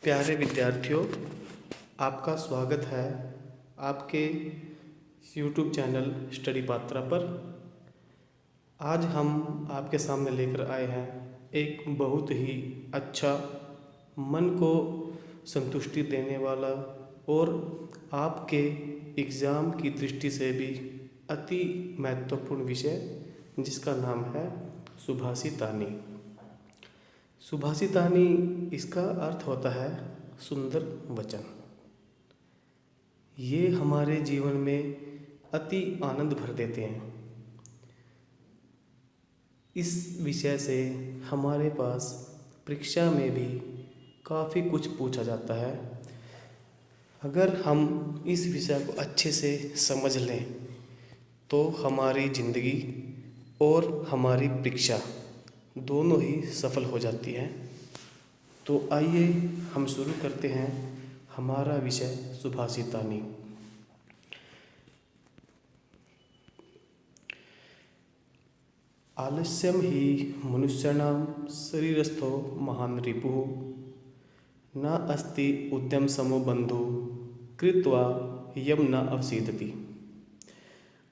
प्यारे विद्यार्थियों, आपका स्वागत है आपके YouTube चैनल स्टडी पात्रा पर। आज हम आपके सामने लेकर आए हैं एक बहुत ही अच्छा, मन को संतुष्टि देने वाला और आपके एग्ज़ाम की दृष्टि से भी अति महत्वपूर्ण विषय, जिसका नाम है सुभाषितानी। सुभाषितानी, इसका अर्थ होता है सुंदर वचन। ये हमारे जीवन में अति आनंद भर देते हैं। इस विषय से हमारे पास परीक्षा में भी काफ़ी कुछ पूछा जाता है। अगर हम इस विषय को अच्छे से समझ लें तो हमारी ज़िंदगी और हमारी परीक्षा दोनों ही सफल हो जाती है। तो आइए हम शुरू करते हैं हमारा विषय सुभाषितानी। आलस्यम ही मनुष्याणां शरीरस्थो महान् रिपुः न अस्ति उद्यम समो बंधु कृत्वा यम न अवसीदति।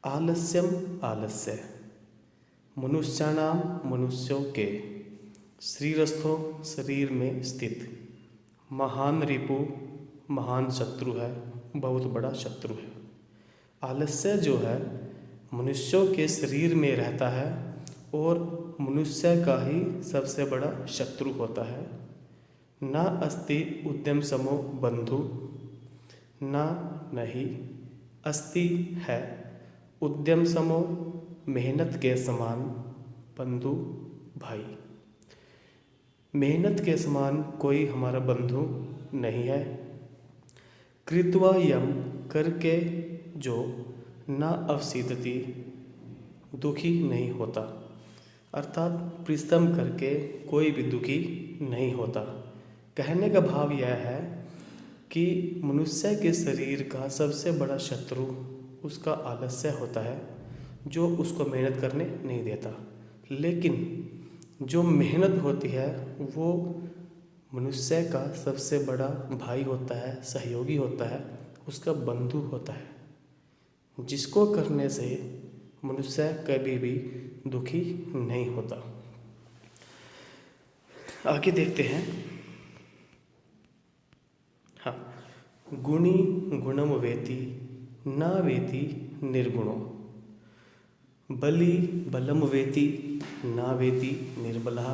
आलस्यम, आलस्य मनुष्याणाम, मनुष्यों के, शरीरस्थो शरीर में स्थित, महान रिपु महान शत्रु है, बहुत बड़ा शत्रु है। आलस्य जो है मनुष्यों के शरीर में रहता है और मनुष्य का ही सबसे बड़ा शत्रु होता है। ना अस्ति उद्यम समो बंधु, ना नहीं, अस्ति है, उद्यम समो मेहनत के समान, बंधु भाई। मेहनत के समान कोई हमारा बंधु नहीं है। कृत्वा यम, करके जो, ना अवसीदति, दुखी नहीं होता। अर्थात परिश्रम करके कोई भी दुखी नहीं होता। कहने का भाव यह है कि मनुष्य के शरीर का सबसे बड़ा शत्रु उसका आलस्य होता है, जो उसको मेहनत करने नहीं देता। लेकिन जो मेहनत होती है वो मनुष्य का सबसे बड़ा भाई होता है, सहयोगी होता है, उसका बंधु होता है, जिसको करने से मनुष्य कभी भी दुखी नहीं होता। आगे देखते हैं। हाँ, गुणी गुणम वेति न वेति निर्गुणो, बली बलम वेति न वेति निर्बलः,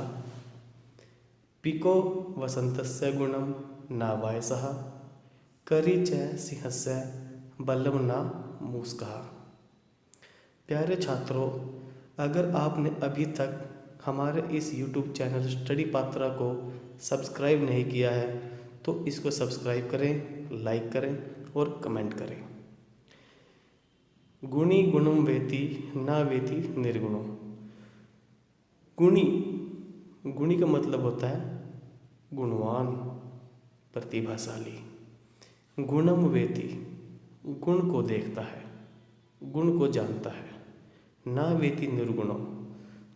पिको वसंतस्य गुणम न वायसः, करी च सिंहस्य बलम न मूषकः। प्यारे छात्रों, अगर आपने अभी तक हमारे इस YouTube चैनल स्टडी पात्रा को सब्सक्राइब नहीं किया है तो इसको सब्सक्राइब करें, लाइक करें और कमेंट करें। गुणी गुणम वेति न वेति निर्गुणो। गुणी, गुणी का मतलब होता है गुणवान, प्रतिभाशाली। गुणम वेति, गुण को देखता है, गुण को जानता है। न वेति निर्गुणो,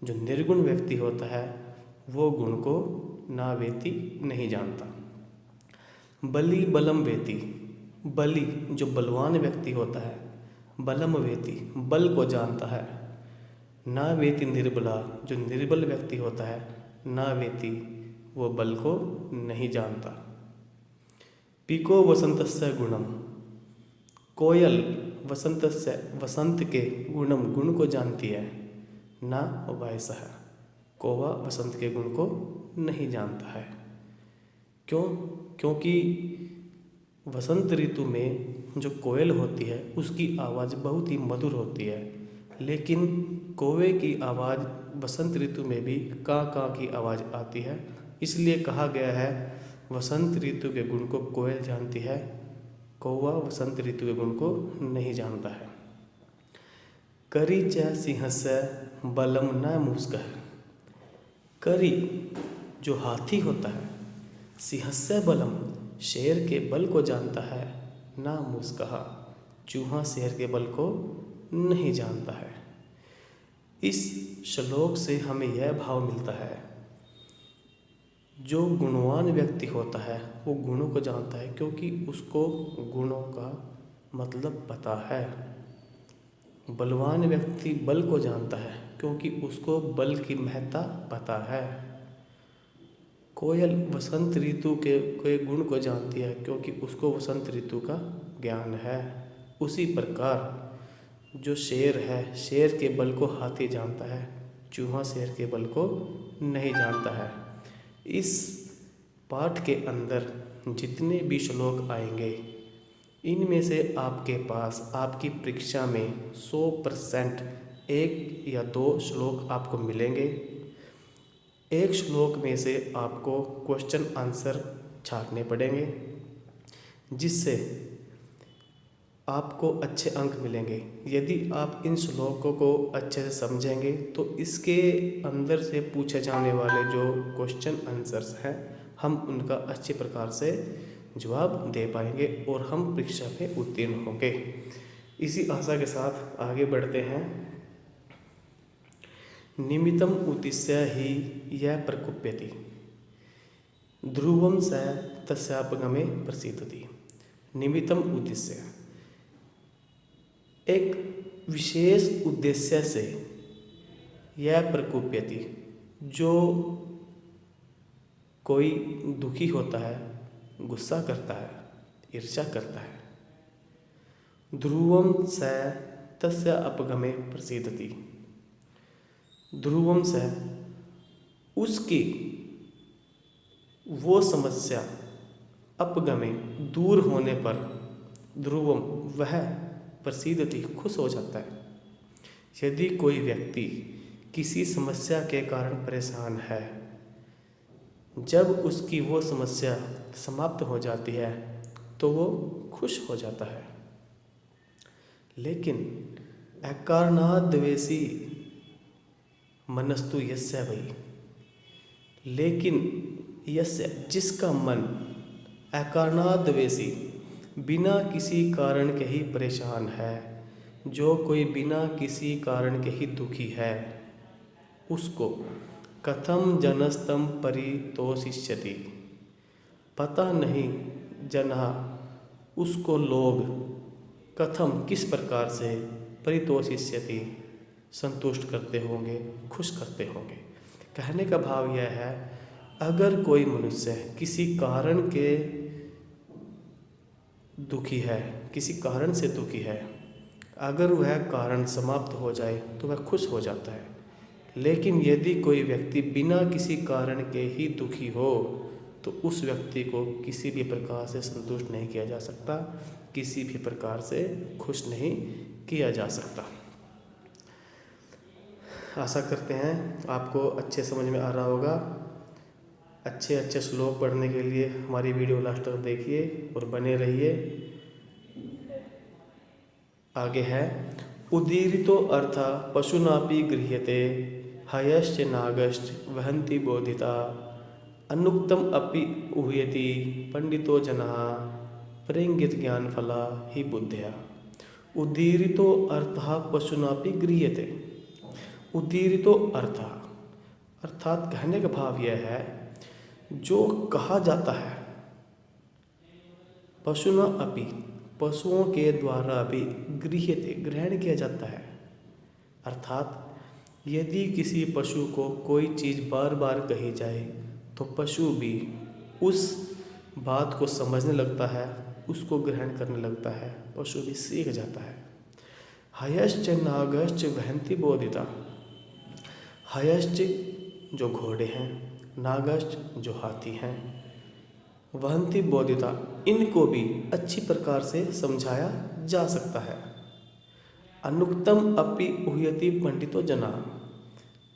जो निर्गुण व्यक्ति होता है वो गुण को न वेति नहीं जानता। बली बलम वेति, बली जो बलवान व्यक्ति होता है, बलम वेति बल को जानता है। ना वेति निर्बला, जो निर्बल व्यक्ति होता है, ना वेति वो बल को नहीं जानता। पिको वसंतस्य गुणम, कोयल वसंतस्य वसंत के गुणम गुण को जानती है। ना वायसः, कौवा वसंत के गुण को नहीं जानता है। क्यों? क्योंकि वसंत ऋतु में जो कोयल होती है उसकी आवाज़ बहुत ही मधुर होती है, लेकिन कौवे की आवाज़ वसंत ऋतु में भी कां कां की आवाज़ आती है। इसलिए कहा गया है वसंत ऋतु के गुण को कोयल जानती है, कौवा वसंत ऋतु के गुण को नहीं जानता है। करी च सिंहस्य बलम न मूषकः। करी जो हाथी होता है, सिंहस्य बलम शेर के बल को जानता है, ना मूषकः चूहा शेर के बल को नहीं जानता है। इस श्लोक से हमें यह भाव मिलता है जो गुणवान व्यक्ति होता है वो गुणों को जानता है, क्योंकि उसको गुणों का मतलब पता है। बलवान व्यक्ति बल को जानता है, क्योंकि उसको बल की महत्ता पता है। कोयल वसंत ऋतु के गुण को जानती है, क्योंकि उसको वसंत ऋतु का ज्ञान है। उसी प्रकार जो शेर है, शेर के बल को हाथी जानता है, चूहा शेर के बल को नहीं जानता है। इस पाठ के अंदर जितने भी श्लोक आएंगे, इनमें से आपके पास आपकी परीक्षा में 100% 1 या 2 श्लोक आपको मिलेंगे। एक श्लोक में से आपको क्वेश्चन आंसर छांटने पड़ेंगे, जिससे आपको अच्छे अंक मिलेंगे। यदि आप इन श्लोकों को अच्छे से समझेंगे तो इसके अंदर से पूछे जाने वाले जो क्वेश्चन आंसर्स हैं, हम उनका अच्छे प्रकार से जवाब दे पाएंगे और हम परीक्षा में उत्तीर्ण होंगे। इसी आशा के साथ आगे बढ़ते हैं। निमित्तम उद्दिश्य ही यह प्रकुप्यति, ध्रुवम स तस्यापगमे प्रसिद्धति। निमित्तम उद्देश्य, एक विशेष उद्देश्य से यह प्रकुप्यति, जो कोई दुखी होता है, गुस्सा करता है, ईर्ष्या करता है। ध्रुवम स तस्य अपगमे प्रसिद्धति, ध्रुवम से उसकी वो समस्या अपगमे दूर होने पर, ध्रुवम वह प्रसिद्धति खुश हो जाता है। यदि कोई व्यक्ति किसी समस्या के कारण परेशान है, जब उसकी वो समस्या समाप्त हो जाती है तो वो खुश हो जाता है। लेकिन अकारणात् द्वेषी मनस्तु यस्य वै, लेकिन यस्य जिसका मन अकारणात् द्वेषी बिना किसी कारण के ही परेशान है, जो कोई बिना किसी कारण के ही दुखी है, उसको कथम जनस्तम परितोषिष्यति, पता नहीं जनः उसको लोग कथम किस प्रकार से परितोषिष्यति संतुष्ट करते होंगे, खुश करते होंगे। कहने का भाव यह है, अगर कोई मनुष्य किसी कारण के दुखी है, किसी कारण से दुखी है, अगर वह कारण समाप्त हो जाए तो वह खुश हो जाता है। लेकिन यदि कोई व्यक्ति बिना किसी कारण के ही दुखी हो तो उस व्यक्ति को किसी भी प्रकार से संतुष्ट नहीं किया जा सकता, किसी भी प्रकार से खुश नहीं किया जा सकता। आशा करते हैं आपको अच्छे समझ में आ रहा होगा। अच्छे अच्छे श्लोक पढ़ने के लिए हमारी वीडियो लास्ट तक देखिए और बने रहिए। आगे है, उदीरितो अर्थ पशुनापि गृह्यते, हयश्च नागश्च वहन्ति बोधिता, अनुक्तम अपि उह्यति पंडितो जनः, प्रेंगित ज्ञान फला ही बुद्धया। उदीरितो अर्थः पशुनापि गृह्यते। उदीरितो अर्थ अर्थात कहने का भाव यह है, जो कहा जाता है, पशुना अपि पशुओं के द्वारा भी गृह्यते ग्रहण किया जाता है। अर्थात यदि किसी पशु को कोई चीज़ बार बार कही जाए तो पशु भी उस बात को समझने लगता है, उसको ग्रहण करने लगता है, पशु भी सीख जाता है। हयश्च नागश्च वहन्ति बोधिता। हयश्च जो घोड़े हैं, नागश्च जो हाथी हैं, वहन्ति बोधिता इनको भी अच्छी प्रकार से समझाया जा सकता है। अनुक्तम अपि उह्यति पंडितो जना।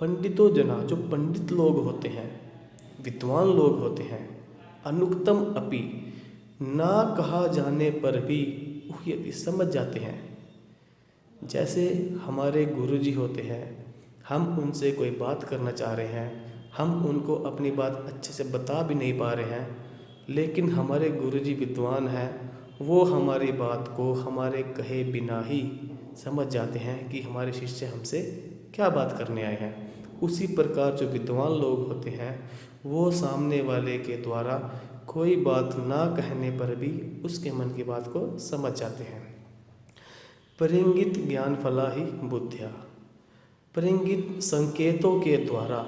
पंडितो जना जो पंडित लोग होते हैं, विद्वान लोग होते हैं, अनुक्तम अपि ना कहा जाने पर भी उह्यति समझ जाते हैं। जैसे हमारे गुरुजी होते हैं, हम उनसे कोई बात करना चाह रहे हैं, हम उनको अपनी बात अच्छे से बता भी नहीं पा रहे हैं, लेकिन हमारे गुरुजी विद्वान हैं, वो हमारी बात को हमारे कहे बिना ही समझ जाते हैं कि हमारे शिष्य हमसे क्या बात करने आए हैं। उसी प्रकार जो विद्वान लोग होते हैं वो सामने वाले के द्वारा कोई बात ना कहने पर भी उसके मन की बात को समझ जाते हैं। परिंगित ज्ञान फला ही बुद्धिया, परिंगित संकेतों के द्वारा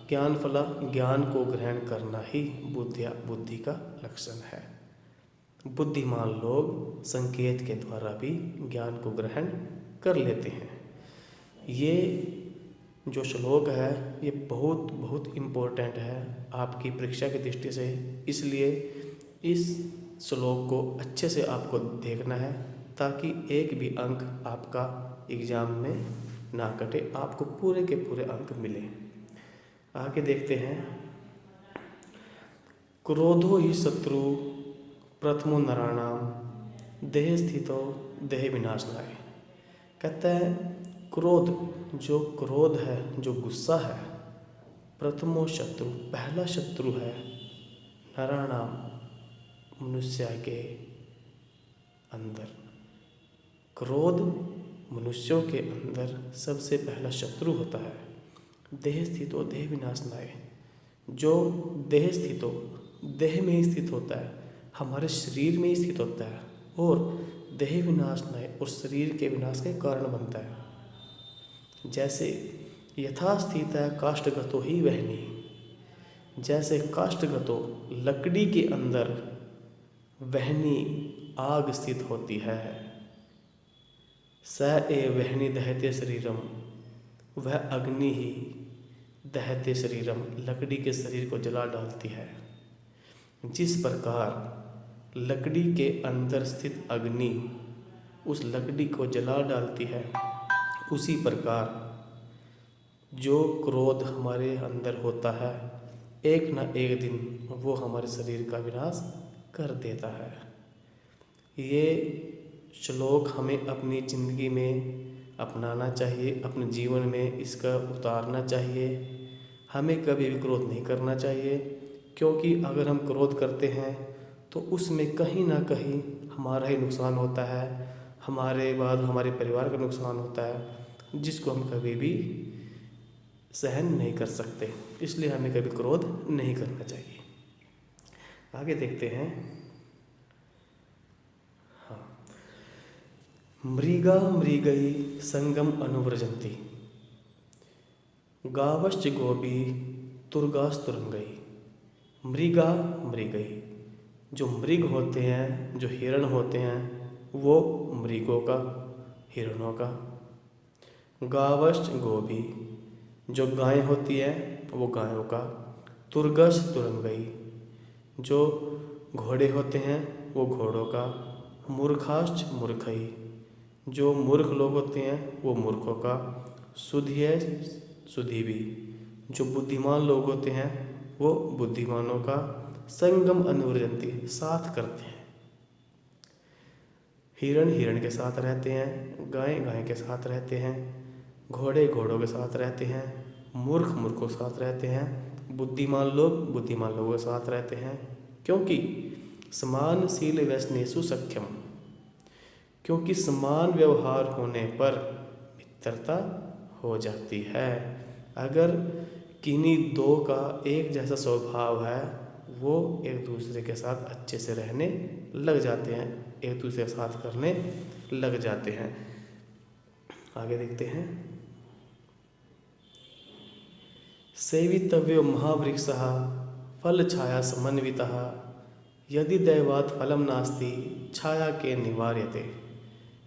ज्ञान फला ज्ञान को ग्रहण करना ही बुद्धिया बुद्धि का लक्षण है। बुद्धिमान लोग संकेत के द्वारा भी ज्ञान को ग्रहण कर लेते हैं। ये जो श्लोक है ये बहुत बहुत इम्पोर्टेंट है आपकी परीक्षा की दृष्टि से, इसलिए इस श्लोक को अच्छे से आपको देखना है ताकि एक भी अंक आपका एग्ज़ाम में ना कटे, आपको पूरे के पूरे अंक मिले। आगे देखते हैं। क्रोधो ही शत्रु प्रथमो नराणाम देह स्थितो देह विनाशनाय। कहता है क्रोध, जो क्रोध है, जो गुस्सा है, प्रथमो शत्रु, पहला शत्रु है, नराणाम मनुष्य के अंदर। क्रोध मनुष्यों के अंदर सबसे पहला शत्रु होता है। देह स्थितो देह विनाशनाय, जो देह स्थितो देह में ही स्थित होता है, हमारे शरीर में ही स्थित होता है और देह विनाशनाय और शरीर के विनाश के कारण बनता है। जैसे यथा स्थित है काष्ठगतो ही वहनी, जैसे काष्ठगतो लकड़ी के अंदर वहनी आग स्थित होती है। स ए वहनी दहते शरीरम, वह अग्नि ही दहते शरीरम, लकड़ी के शरीर को जला डालती है। जिस प्रकार लकड़ी के अंदर स्थित अग्नि उस लकड़ी को जला डालती है, उसी प्रकार जो क्रोध हमारे अंदर होता है एक न एक दिन वो हमारे शरीर का विनाश कर देता है। ये श्लोक हमें अपनी ज़िंदगी में अपनाना चाहिए, अपने जीवन में इसका उतारना चाहिए। हमें कभी भी क्रोध नहीं करना चाहिए, क्योंकि अगर हम क्रोध करते हैं तो उसमें कहीं ना कहीं हमारा ही नुकसान होता है, हमारे बाद हमारे परिवार का नुकसान होता है, जिसको हम कभी भी सहन नहीं कर सकते। इसलिए हमें कभी क्रोध नहीं करना चाहिए। आगे देखते हैं। हाँ, मृगा मृगई संगम अनुव्रजंती, गावश्च गोपी तुर्गास्तुरंगई। मृगा मृगई, जो मृग होते हैं, जो हिरण होते हैं, वो मृगों का, हिरणों का। गावश्च गोपी, जो गाय होती है वो गायों का। तुर्गस तुरंगई, जो घोड़े होते हैं वो घोड़ों का। मूर्खाश्च मूर्खई, जो मूर्ख लोग होते हैं वो मूर्खों का। सुधिय सुधीवी, जो बुद्धिमान लोग होते हैं वो बुद्धिमानों का। संगम अनुव्रजंती, साथ करते हैं। हिरण हिरण के साथ रहते हैं, गाय गाय के साथ रहते हैं, घोड़े घोड़ों के साथ रहते हैं, मूर्ख मूर्खों के साथ रहते हैं, बुद्धिमान लोग बुद्धिमान लोगों के साथ रहते हैं। क्योंकि समानशील व्यसनेषु सख्यम, क्योंकि समान व्यवहार होने पर मित्रता हो जाती है। अगर किन्हीं दो का एक जैसा स्वभाव है वो एक दूसरे के साथ अच्छे से रहने लग जाते हैं, एक दूसरे के साथ करने लग जाते हैं। आगे देखते हैं। सेवितव्यो महावृक्षः फल छाया समन्वितः, यदि दैवात् फलम नास्ति छाया के निवार्यते।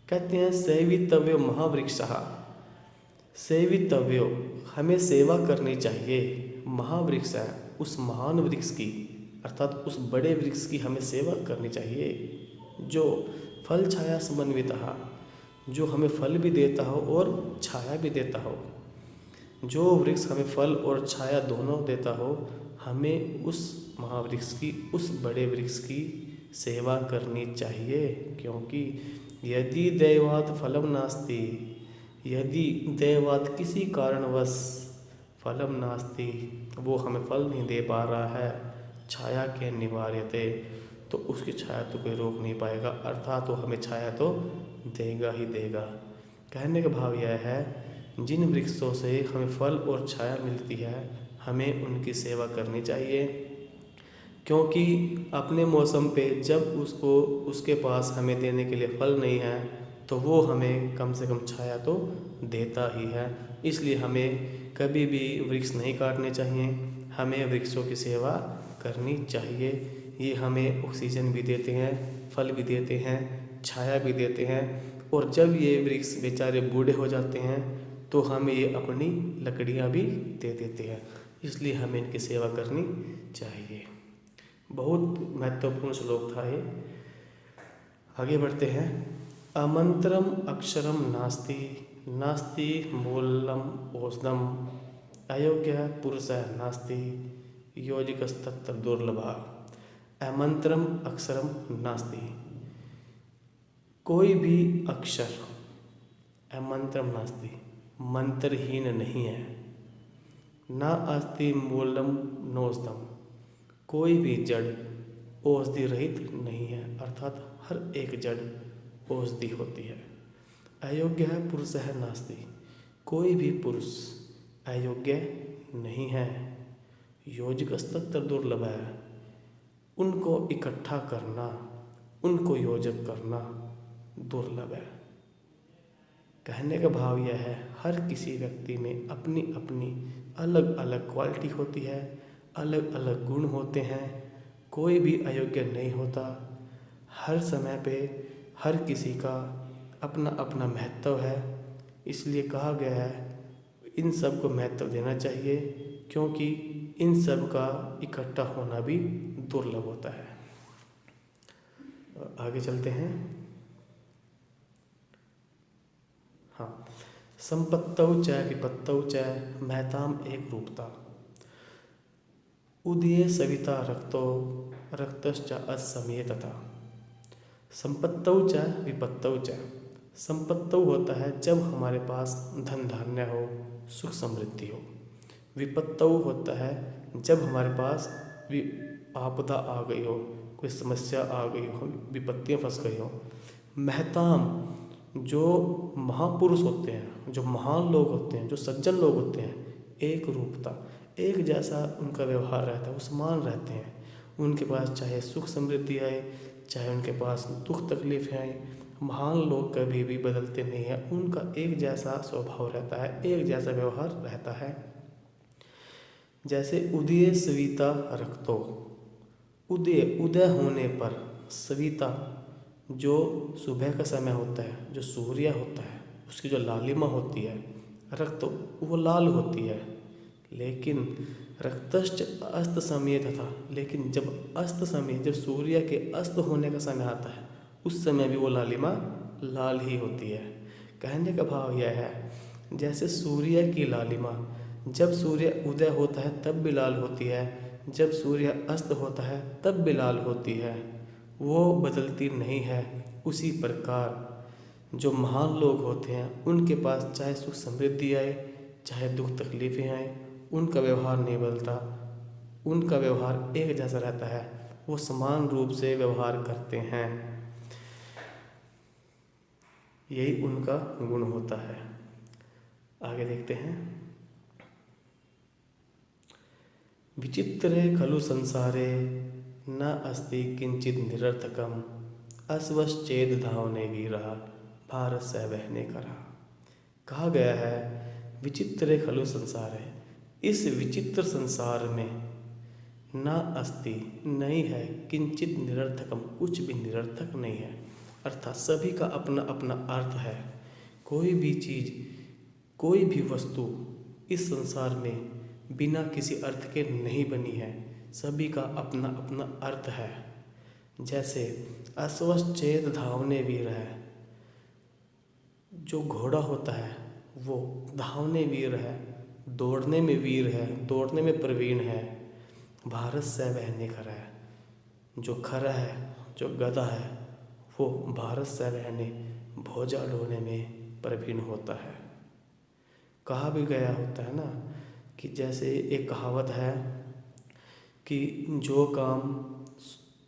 कहते हैं सेवितव्यो महावृक्षः, सेवितव्यो हमें सेवा करनी चाहिए, महावृक्ष है उस महान वृक्ष की, अर्थात उस बड़े वृक्ष की हमें सेवा करनी चाहिए जो फल छाया समन्वितः, जो हमें फल भी देता हो और छाया भी देता हो। जो वृक्ष हमें फल और छाया दोनों देता हो, हमें उस महावृक्ष की, उस बड़े वृक्ष की सेवा करनी चाहिए। क्योंकि यदि दैवात् फलम नास्ति, यदि दैवात् किसी कारणवश फलम नास्ति, वो हमें फल नहीं दे पा रहा है, छाया के निवार्यते, तो उसकी छाया तो कोई रोक नहीं पाएगा, अर्थात वो हमें छाया तो देगा ही देगा। कहने का भाव यह है जिन वृक्षों से हमें फल और छाया मिलती है, हमें उनकी सेवा करनी चाहिए, क्योंकि अपने मौसम पे जब उसके पास हमें देने के लिए फल नहीं है तो वो हमें कम से कम छाया तो देता ही है। इसलिए हमें कभी भी वृक्ष नहीं काटने चाहिए, हमें वृक्षों की सेवा करनी चाहिए। ये हमें ऑक्सीजन भी देते हैं, फल भी देते हैं, छाया भी देते हैं, और जब ये वृक्ष बेचारे बूढ़े हो जाते हैं तो हमें ये अपनी लकड़ियाँ भी दे देते हैं। इसलिए हमें इनकी सेवा करनी चाहिए। बहुत महत्वपूर्ण श्लोक था ये। आगे बढ़ते हैं। अमंत्रम अक्षरम नास्ति, नास्ति मूलम औषधम, अयोग्य पुरुष नास्ति, योजिकस्तत्र दुर्लभा। अमंत्रम अक्षरम नास्ति, कोई भी अक्षर, अमंत्रम नास्ति मंत्रहीन नहीं है, ना अस्ति मूलम नौषधम, कोई भी जड़ औषधि रहित नहीं है, अर्थात हर एक जड़ औषधि होती है। अयोग्य है पुरुष है नास्ति, कोई भी पुरुष अयोग्य नहीं है। योजकस्तत्र दुर्लभ है, उनको इकट्ठा करना, उनको योजक करना दुर्लभ है। कहने का भाव यह है, हर किसी व्यक्ति में अपनी अपनी अलग अलग क्वालिटी होती है, अलग अलग गुण होते हैं, कोई भी अयोग्य नहीं होता। हर समय पे हर किसी का अपना अपना महत्व है, इसलिए कहा गया है इन सब को महत्व देना चाहिए, क्योंकि इन सब का इकट्ठा होना भी दुर्लभ होता है। आगे चलते हैं। हाँ, संपत्तौ च विपत्तौ च महताम एक रूपता, उदये सविता रक्तो रक्तश्च असमयेतता। संपत्तौ च विपत्तौ च, संपत्तौ होता है जब हमारे पास धन धान्य हो, सुख समृद्धि हो। विपत्तौ होता है जब हमारे पास आपदा आ गई हो, कोई समस्या आ गई हो, विपत्तियाँ फंस गई हो। महताम, जो महापुरुष होते हैं, जो महान लोग होते हैं, जो सज्जन लोग होते हैं, एक रूपता, एक जैसा उनका व्यवहार रहता है, वो समान रहते हैं। उनके पास चाहे सुख समृद्धि आए, चाहे उनके पास दुख तकलीफ आए, महान लोग कभी भी बदलते नहीं हैं। उनका एक जैसा स्वभाव रहता है, एक जैसा व्यवहार रहता है। जैसे उदय सविता रक्तो, उदय होने पर, सविता जो सुबह का समय होता है, जो सूर्य होता है, उसकी जो लालिमा होती है, रक्त वो लाल होती है। लेकिन रक्तश्च अस्त समय तथा, लेकिन जब अस्त समय, जब सूर्य के अस्त होने का समय आता है, उस समय भी वो लालिमा लाल ही होती है। कहने का भाव यह है, जैसे सूर्य की लालिमा जब सूर्य उदय होता है तब भी लाल होती है, जब सूर्य अस्त होता है तब भी लाल होती है, वो बदलती नहीं है। उसी प्रकार जो महान लोग होते हैं, उनके पास चाहे सुख समृद्धि आए, चाहे दुख तकलीफें आए, उनका व्यवहार नहीं बदलता, उनका व्यवहार एक जैसा रहता है, वो समान रूप से व्यवहार करते हैं। यही उनका गुण होता है। आगे देखते हैं। विचित्रे खलु संसारे न अस्ति किंचित निरर्थकम, अस्वश्चेद धावने वीरः भारत स बहने करा। कहा गया है विचित्रे खलु संसारे, इस विचित्र संसार में न अस्ति नहीं है, किंचित निरर्थकम कुछ भी निरर्थक नहीं है, अर्थात सभी का अपना अपना अर्थ है। कोई भी चीज़, कोई भी वस्तु इस संसार में बिना किसी अर्थ के नहीं बनी है, सभी का अपना अपना अर्थ है। जैसे अस्वश्चेद धावने वीर है, जो घोड़ा होता है वो धावने वीर है, दौड़ने में वीर है, दौड़ने में प्रवीण है। भारत से बहने खरा है, जो खरा है, जो गधा है, वो भारत से बहने भोजा ढोने में प्रवीण होता है। कहा भी गया होता है ना कि जैसे एक कहावत है कि जो काम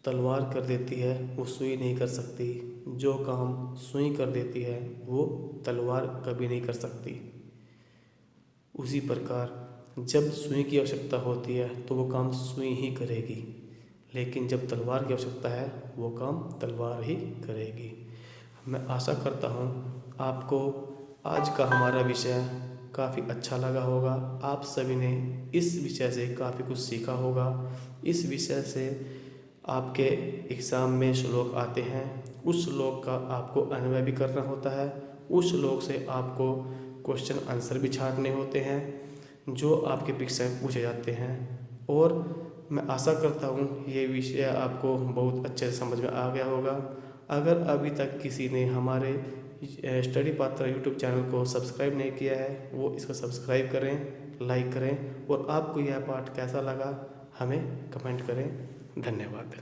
तलवार कर देती है वो सुई नहीं कर सकती, जो काम सुई कर देती है वो तलवार कभी नहीं कर सकती। उसी प्रकार जब सुई की आवश्यकता होती है तो वो काम सुई ही करेगी, लेकिन जब तलवार की आवश्यकता है वो काम तलवार ही करेगी। मैं आशा करता हूँ आपको आज का हमारा विषय काफ़ी अच्छा लगा होगा। आप सभी ने इस विषय से काफ़ी कुछ सीखा होगा। इस विषय से आपके एग्ज़ाम में श्लोक आते हैं, उस श्लोक का आपको अन्वय भी करना होता है, उस श्लोक से आपको क्वेश्चन आंसर भी छांटने होते हैं जो आपके परीक्षा में पूछे जाते हैं। और मैं आशा करता हूँ ये विषय आपको बहुत अच्छे से समझ में आ गया होगा। अगर अभी तक किसी ने हमारे स्टडी पात्रा यूट्यूब चैनल को सब्सक्राइब नहीं किया है वो इसको सब्सक्राइब करें, लाइक करें और आपको यह पाठ कैसा लगा हमें कमेंट करें। धन्यवाद।